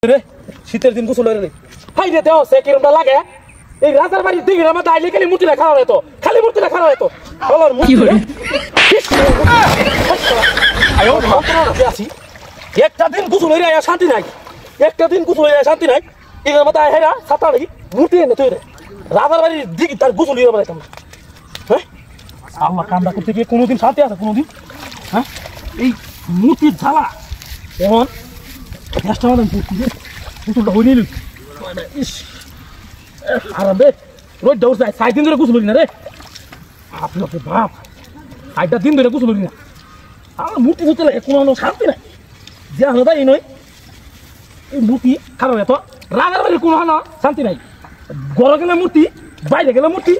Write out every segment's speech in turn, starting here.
রে শীতের দিন গোসল রে হাই রে দেও সে কিরমটা লাগে এই রাজার বাড়ি দিকে আমার দাইলে খালি মূর্তি রাখা হতো খালি মূর্তি রাখা হতো বলার মূর্তি আয়ো মাত্র আছি একটা দিন গোসল হইরা শান্তি নাই একটা দিন গোসল হইরা শান্তি নাই এর মধ্যে হেরা ছাতা লাগি মূর্তি এনে তুই রে রাজার বাড়ি দিকে তার গোসল হইরা বেড়াইতাম হ্যাঁ আল্লাহ কামটা করতে গিয়ে কোনোদিন শান্তি আছে কোনোদিন হ্যাঁ এই মূর্তির ঝালা এমন গ্যাসটা আমাদের গোসলটা হয়ে নিল ইস আরাম রে রোজ দৌড় যায় 6 দিন ধরে গোসল হলি না রে আপনি আপনি বাপ 6টা দিন ধরে গোসল হলি না আমার মূর্তি ধরতে লাগে কোনো শান্তি নাই যে হলো তাই নয় এই মূর্তি খারাপ এত রাগার বাড়ির কোনো শান্তি নাই ঘরে গেলে মূর্তি বাইরে গেলে মূর্তি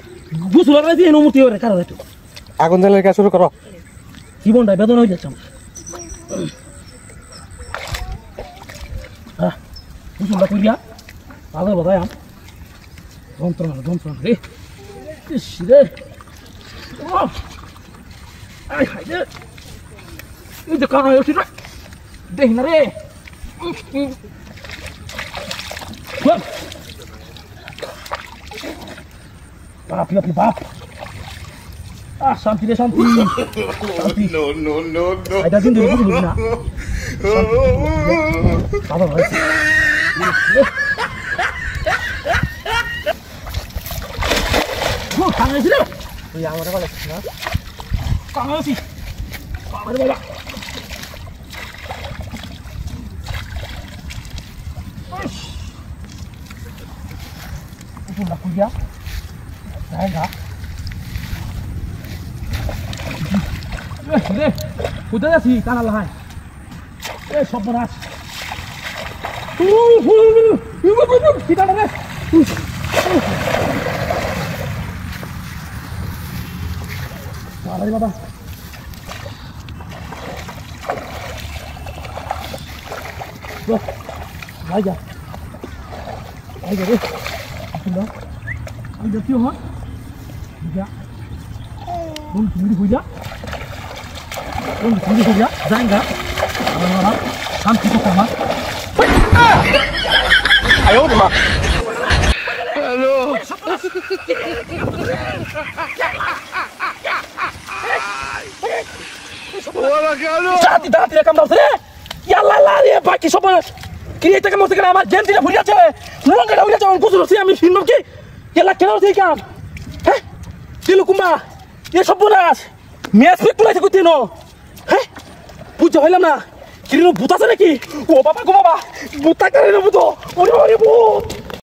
গোসল করে দিয়ে মূর্তি হবে খারাপ একটু আগুন জ্বালিয়ে কাজ শুরু করো জীবনটা বেদনা হয়ে যাচ্ছে আমার হ্যাঁ গোসলটা করিয়া ভালো বোধ হয় যন্ত্রণা রে ইস রে এই যে কানা হয়েছি রে দেখি না রে বাপ আপনি বাপ শান্তি রে শান্তি এটা দিন ধরে বুঝলি না বাবা ভাই কানা হয়েছি রে তুই আমার ভালো না কানা হয়েছি বাবা বাবা itu nak kuliah, saya enggak. Deh, udah sih kanal lahan. Sob beras. Kita ada deh. Mana ni bapa? Wah, aja. Aja deh. Sudah, ada tiup ha? Tidak. Tunggu saja. Tunggu saja. Jangan enggak. Orang-orang, sampai kita sama. Ayo, mak. Halo. Wala kalu. Hati-hati rekam dah sini. Ya Allah, ya baki sobat. Kiri থেকে মরতে গেলে আমার জ্ঞান দিলে ভুলে যাচ্ছে লঙ্কাটা ভুলে যাচ্ছে গোসল হচ্ছে আমি ফিল্ম কি এলা কেন সেই কাম হ্যাঁ দিলু কুম্বা এ সব বোনাস ম্যাচ ফিক তুলাইছে কইতে নো হ্যাঁ বুঝতে হইলাম না কিরিনো ভূত আছে নাকি ও বাবা গো বাবা ভূত কারে না ভূত ওরে ওরে